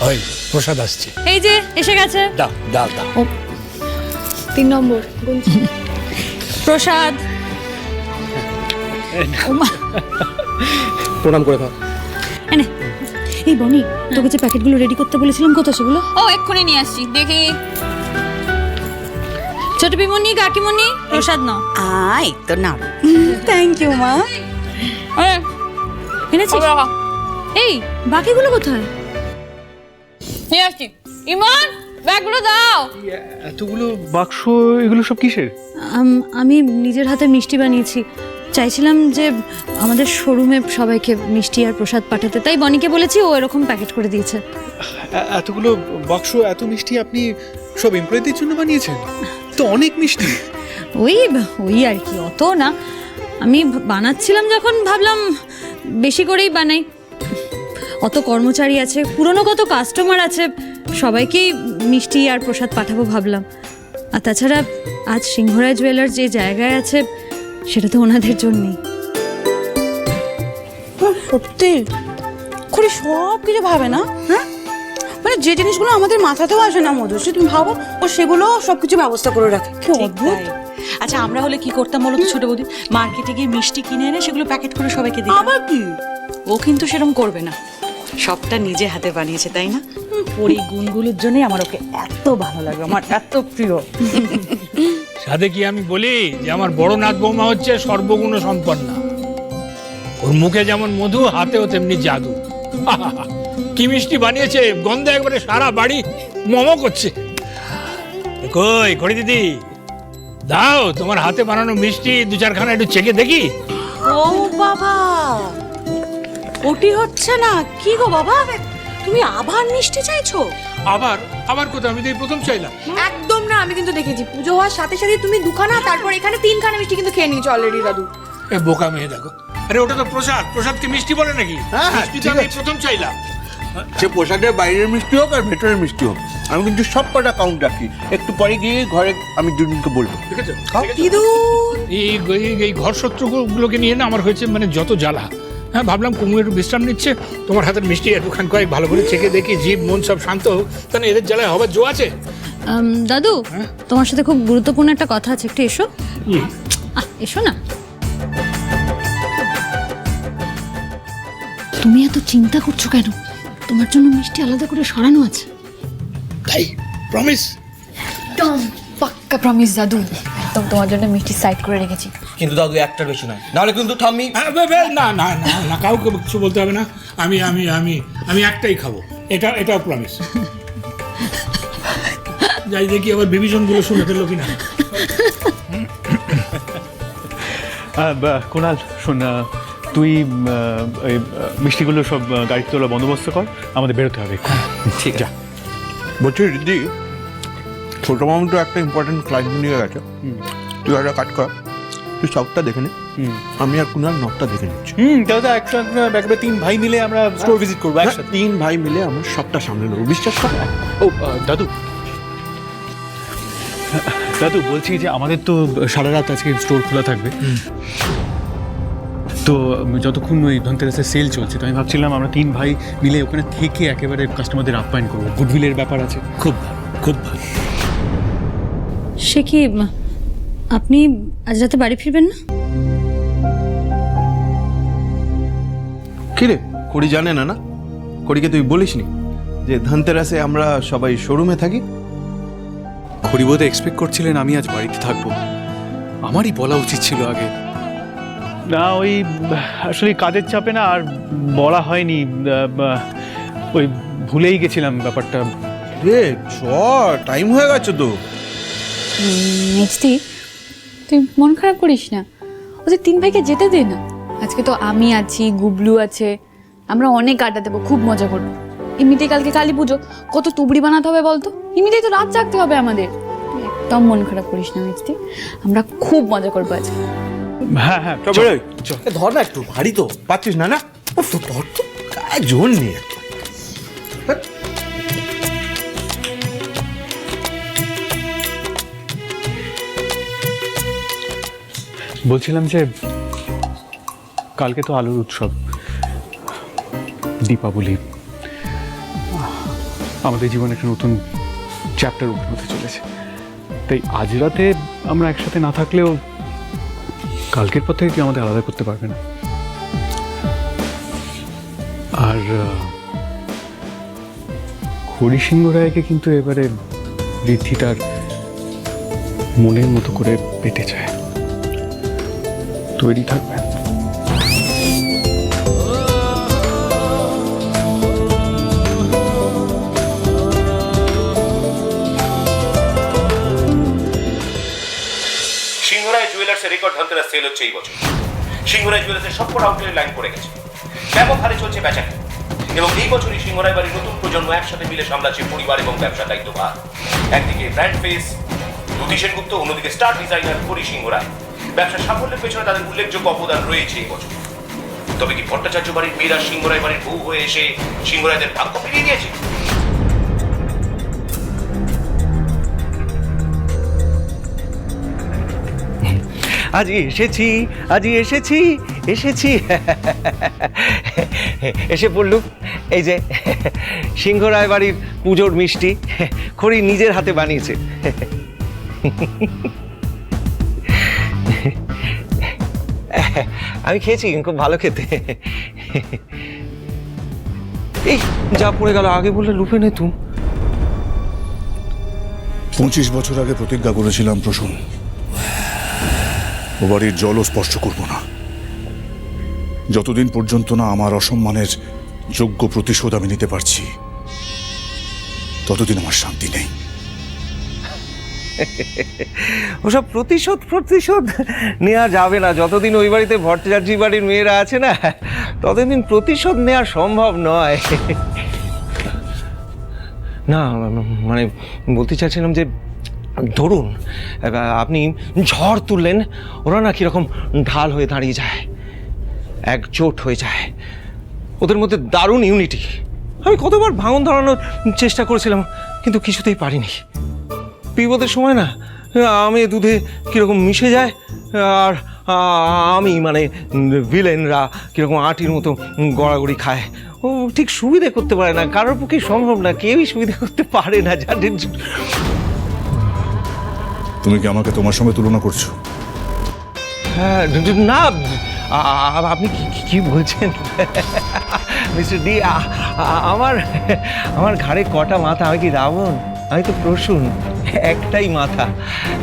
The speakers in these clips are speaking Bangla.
ওই প্রসাদ আসছে, এই যে এসে গেছে। দাও দাও দাও। 3 নম্বর প্রসাদ। প্রণাম করে দাও। এনে এই বনি, তোকে যে প্যাকেটগুলো রেডি করতে বলেছিলাম, কোথায় সেগুলো? ও এক্ষুনি নিয়ে আসছি, দেখি। ছোট বিমনি, কাকিমনি, প্রসাদ নাও। আই তো না, থ্যাংক ইউ মা। এনেছিস? এই বাকিগুলো কোথায়? নিয়ে আসছি। ইমন, ব্যাগগুলো দাও। এতগুলো বাক্স, এগুলো সব কিসের? আমি নিজের হাতে মিষ্টি বানিয়েছি, চাইছিলাম যে আমাদের শোরুমে সবাইকে মিষ্টি আর প্রসাদ পাঠাতে, তাই বনিকে বলেছি, ও এরকম প্যাকেট করে দিয়েছে। এতগুলো বাক্স, এত মিষ্টি আপনি সব এমপ্লয়ীদের জন্য বানিয়েছেন? তো অনেক মিষ্টি। ওই ওই আর কি, অত না। আমি বানাচ্ছিলাম যখন ভাবলাম বেশি করেই বানাই। অত কর্মচারী আছে, পুরনো কত কাস্টমার আছে, সবাইকেই মিষ্টি আর প্রসাদ পাঠাবো ভাবলাম। আর তাছাড়া আজ সিংহরায় জুয়েলার্স যে জায়গায় আছে, সেটা তো ওনাদের জন্যই। সত্যি করে সব কিছু ভাবে না, হ্যাঁ? মানে যে জিনিসগুলো আমাদের মাথাতেও আসে না মধুশ্রী, তুমি ভাবো ও সেগুলো সবকিছু ব্যবস্থা করে রাখে। কি অদ্ভুত। আচ্ছা, আমরা হলে কি করতাম বলো তো ছোট বৌদি? মার্কেটে গিয়ে মিষ্টি কিনে এনে সেগুলো প্যাকেট করে সবাইকে দিই। আবার কি? ও কিন্তু সেরকম করবে না, সবটা নিজে হাতে বানিয়েছে, তাই না? ওর এই গুণগুলোর জন্যই আমার ওকে এত ভালো লাগে, আমার এত প্রিয়। সাথে কি আমি বলি যে আমার বড় নাথ বৌমা হচ্ছে সর্বগুণ সম্পন্না। ওর মুখে যেমন মধু, হাতেও তেমনি জাদু। কি মিষ্টি বানিয়েছে, গন্ধে একবারে সারা বাড়ি মমো করছে। কই করি দিদি, দাও তোমার হাতে বানানো মিষ্টি 2-4খানা একটু চেখে দেখি। ও বাবা, ওটি হচ্ছে না কি গো বাবা? তুমি আবার মিষ্টি চাইছো? আবার আবার কোথাও, আমি তো এই প্রথম চাইলাম। একদম না, আমি কিন্তু দেখেছি পুজো হওয়ার সাথে সাথে তুমি 2খানা, তারপর এখানে 3খানা মিষ্টি কিন্তু খেয়ে নিয়েছো অলরেডি দাদু। এ বোকা মেয়ে দেখো, আরে ওটা তো প্রসাদ, প্রসাদকে মিষ্টি বলে নাকি? মিষ্টি তো আমি প্রথম চাইলাম। সে প্রসাদের বাইরের মিষ্টি হোক আর ভেতরের মিষ্টি হোক, আমি কিন্তু সব কটা কাউন্ট রাখি। একটু পরে গিয়ে ঘরে আমি দুদিনকে বলবো। ঠিক আছে, এই ঘর শত্রুগুলোকে নিয়ে না আমার হয়েছে মানে যত জ্বালা। হ্যাঁ, ভাবলাম কুমু একটু বিশ্রাম নিচ্ছে, তোমার হাতের মিষ্টি একটুখান কয়েক ভালো করে চেখে দেখি, জীব মন সব শান্ত হোক, তাহলে এদের জ্বালায় হবার জো আছে। দাদু, তোমার সাথে খুব গুরুত্বপূর্ণ একটা কথা আছে, একটু এসো। এসো না। তুমি এত চিন্তা করছো কেন? তোমার জন্য মিষ্টি আলাদা করে সরানো আছে। তাই প্রমিস? একদম পাক্কা প্রমিস দাদু, একদম তোমার জন্য মিষ্টি সাইড করে রেখেছি। কিন্তু দাদু একটার বেশি নয়, নাহলে কিন্তু ঠাম্মি। না না না না, কাউকে কিছু বলতে হবে না। আমি আমি আমি আমি একটাই খাবো, এটাও প্রমিস। যাই দেখি আবার বিভীষণগুলো শুনে ফেললো কিনা। কুণাল শোন, তুই এই মিষ্টিগুলো সব গাড়িতে তোলা বন্দোবস্ত কর, আমাদের বেরোতে হবে। ঠিক আছে। বলছি দিদি, ছোট মামু তো একটা ইম্পর্টেন্ট ক্লায়েন্ট নিয়ে গেছে। তুই একটা কাজ কর, তুই সবটা দেখে নে, আমি আর কুনাল নকটা দেখে নিচ্ছি। তাহলে একসাথে 3 ভাই মিলে আমরা স্টোর ভিজিট করবো একসাথে। 3 ভাই মিলে আমরা সবটা সামলে নেবো, বিশ্বাস কর। ও দাদু, দাদু বলছি যে আমাদের তো সারা রাত আজকে স্টোর খোলা থাকবে, তো যতক্ষণ ওই ধনতেরাসের সেল চলছে, তো আমি ভাবছিলাম আমরা 3 ভাই মিলে ওখানে থেকে একেবারে কাস্টমারদের আপ্যায়ন করবো। গুডউইলের ব্যাপার আছে। খুব ভালো, খুব ভালো। সে কি, আপনি আজ রাতে বাড়ি ফিরবেন না? কি রে, করি জানে না? না করিকে তুই বলিসনি যে ধনতেরাসে আমরা সবাই শোরুমে থাকি? খড়িবোধ এক্সপেক্ট করছিলেন আমি আজ বাড়িতে থাকবো, আমারই বলা উচিত ছিল আগে। না, ওই আসলে কাজের চাপে না আর বলা হয়নি, ওই ভুলেই গেছিলাম ব্যাপারটা। রে চ, টাইম হয়ে গেছে তো। মিষ্টি, তুই মন খারাপ করিস না, ওদের 3 ভাইকে যেতে দে না। আজকে তো আমি আছি, গুবলু আছে, আমরা অনেক আড্ডা দেবো, খুব মজা করবো। এমনিতেই কালকে কালী পুজো, কত তুবড়ি বানাতে হবে বলতো, এমনিতেই তো রাত জাগতে হবে আমাদের। তুই একদম মন খারাপ করিস না মিষ্টি, আমরা খুব মজা করবো আজকে। হ্যাঁ হ্যাঁ, ধর না, একটু ভারী তো। পাচ্ছিস না? না ধর তো, গায়ে জোর নেই। বলছিলাম যে কালকে তো আলুর উৎসব, দীপাবলি, আমাদের জীবনে একটা নতুন চ্যাপ্টার ওপেন হতে চলেছে। তাই আজ রাতে আমরা একসাথে না থাকলেও কালকের পর থেকে কেউ আমাদের আলাদা করতে পারবে না। আর হরিসিংহ রায়কে কিন্তু এবারে ঋদ্ধি তার মনের মতো করে পেতে চায়। তৈরি থাকবে। সিংহরায় জুয়েলার্সের রেকর্ড ধনতেরাস সেল হচ্ছে এই বছর। সিংহরায় জুয়েলার্সের সবকটা আউটলেট লাইন পড়ে গেছে, ব্যাপক হারে চলছে বেচাকেনা। এবং এই বছরই সিংহরায় বাড়ির নতুন প্রজন্ম একসাথে মিলে সামলাচ্ছে পরিবার এবং ব্যবসা দায়িত্বভার। একদিকে ব্র্যান্ড ফেস দ্যুতি সেনগুপ্ত, অন্যদিকে স্টার ডিজাইনার হরি সিংহ রায়। ব্যবসার সাফল্যের পেছনে তাদের উল্লেখযোগ্য অবদান রয়েছে এই বছর। তবে কি ভট্টাচার্য বাড়ির মেয়েরা সিংহরায় বাড়ির বউ হয়ে এসে সিংহরায়দের ভাগ্য ফিরিয়ে দিয়েছে? আজ এসেছি এসে পড়লু। এই যে সিংহরায় বাড়ির পুজোর মিষ্টি খড়ি নিজের হাতে বানিয়েছে। আমি খেয়েছি, খুব ভালো খেতে। এই যা পড়ে গেল, আগে বললে লুপে নে তুমি। 25 বছর আগে প্রতিজ্ঞা করেছিলাম প্রসূন, ও বাড়ির জলও স্পর্শ করব না যতদিন পর্যন্ত না আমার অসম্মানের যোগ্য প্রতিশোধ আমি নিতে পারছি, ততদিন আমার শান্তি নেই। ওসব প্রতিশোধ নেওয়া যাবে না। যতদিন ওই বাড়িতে ভট্টাচার্য বাড়ির মেয়েরা আছে না, ততদিন প্রতিশোধ নেওয়া সম্ভব নয়। না মানে বলতে চাইছিলাম যে ধরুন আপনি ঝড় তুললেন, ওরা না কীরকম ঢাল হয়ে দাঁড়িয়ে যায়, একজোট হয়ে যায়, ওদের মধ্যে দারুণ ইউনিটি। আমি কতবার ভাঙন ধরানোর চেষ্টা করেছিলাম, কিন্তু কিছুতেই পারিনি। বিপদের সময় না আমি দুধে কীরকম মিশে যায়, আর আমি মানে ভিলেনরা কীরকম আটির মতো গড়াগড়ি খায়। ও ঠিক সুবিধে করতে পারে না, কারোর পক্ষে সম্ভব না, কেউই সুবিধে করতে পারে না। জানেন, তুমি কি আমাকে তোমার সঙ্গে তুলনা করছো? হ্যাঁ না, আপনি কি বলছেন মিস্টার ডি? আমার ঘাড়ে কটা মাথা? আমি কি রাবণ? আমি তো প্রসূন, একটাই মাথা।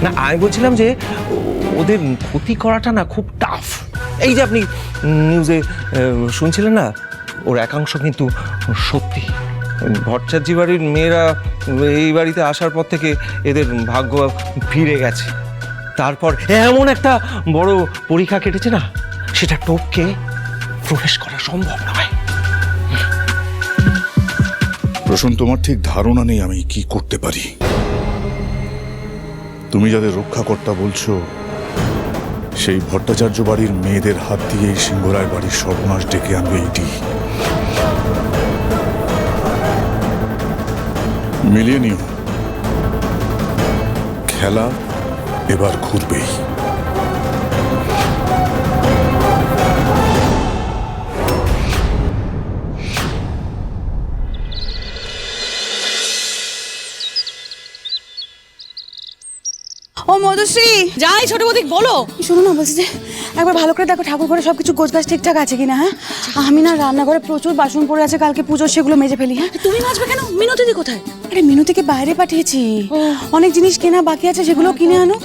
না আমি বলছিলাম যে ওদের ক্ষতি করাটা না খুব টাফ। এই যে আপনি নিউজে শুনছিলেন না, ওর একাংশ কিন্তু সত্যি। ভট্টাচার্য বাড়ির মেয়েরা এই বাড়িতে আসার পর থেকে এদের ভাগ্য ফিরে গেছে। তারপর এমন একটা বড় পরীক্ষা কেটেছে না, সেটা টপকে প্রবেশ করা সম্ভব নয়। প্রসূন, তোমার ঠিক ধারণা নেই আমি কি করতে পারি। তুমি যাদের রক্ষাকর্তা বলছো, সেই ভট্টাচার্য বাড়ির মেয়েদের হাত দিয়েই সিংহরায় বাড়ির সর্বনাশ ডেকে আনবে এইটি। মিলিয়ে নিও, খেলা এবার ঘুরবেই। ও মধুশ্রী, যাই ছোট বৌদি বলো। শোনো না, বলছি যে একবার ভালো করে দেখো ঠাকুর ঘরে সবকিছু গোছগাছ ঠিকঠাক আছে কিনা। হ্যাঁ, আমি না রান্নাঘরে প্রচুর বাসন পড়ে আছে, কালকে পুজোর, সেগুলো মেজে ফেলি। হ্যাঁ, তুমি নাচবে কেন? মিনতিদি কোথায়? আরে মিনুতিকে বাইরে পাঠিয়েছি, অনেক জিনিস কেনা বাকি আছে, সেগুলো কিনে আনো।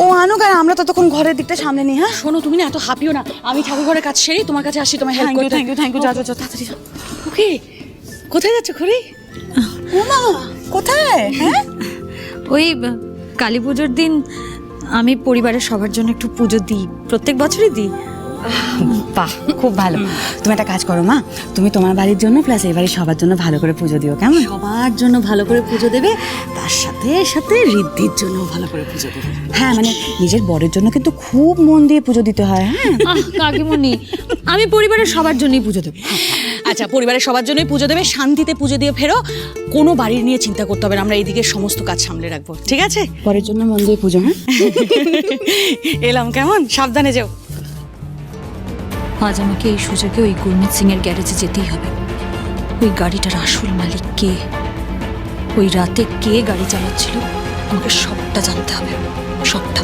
ও আনুক, আর আমরা ততক্ষণ ঘরের দিকটা সামলে নিই। হ্যাঁ, শোনো, তুমি না এত হাঁপিও না, আমি ঠাকুর ঘরের কাজ সেরেই তোমার কাছে আসি, তোমায় হেল্প করতে। থ্যাংক ইউ, যাও তাড়াতাড়ি যাও। ওকে, কোথায় যাচ্ছ খড়ি? ও মা, কোথায়? হ্যাঁ, ওই কালী পুজোর দিন আমি পরিবারের সবার জন্য একটু পুজো দিই, প্রত্যেক বছরই দিই। বাহ, খুব ভালো। তুমি একটা কাজ করো মা, তুমি তোমার বাড়ির জন্য প্লাস এই বাড়ির সবার জন্য ভালো করে পুজো দিও, কেমন? সবার জন্য ভালো করে পুজো দেবে, তার সাথে সাথে ঋদ্ধির জন্য ভালো করে পুজো দেবে। হ্যাঁ, মানে নিজের বরের জন্য কিন্তু খুব মন দিয়ে পুজো দিতে হয়। হ্যাঁ, কাকিমণি, আমি পরিবারের সবার জন্যই পুজো দেবো। আচ্ছা, পরিবারের সবার জন্যই পুজো দেবে, শান্তিতে পুজো দিয়ে ফেরো, কোনো বাড়ির নিয়ে চিন্তা করতে হবে না, আমরা এইদিকে সমস্ত কাজ সামলে রাখবো, ঠিক আছে? বরের জন্য মন দিয়ে পুজো। হ্যাঁ, এলাম, কেমন? সাবধানে যাও। আজ আমাকে এই সুযোগে ওই গুরমিত সিং এর গ্যারেজে যেতেই হবে। ওই গাড়িটার আসল মালিক কে ওই রাতে কে গাড়ি চালাচ্ছিল আমাকে সবটা জানতে হবে, সবটা।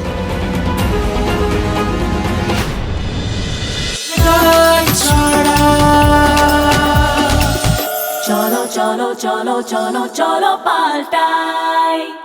চলো চলো চলো চলো চলো পাল্টাই।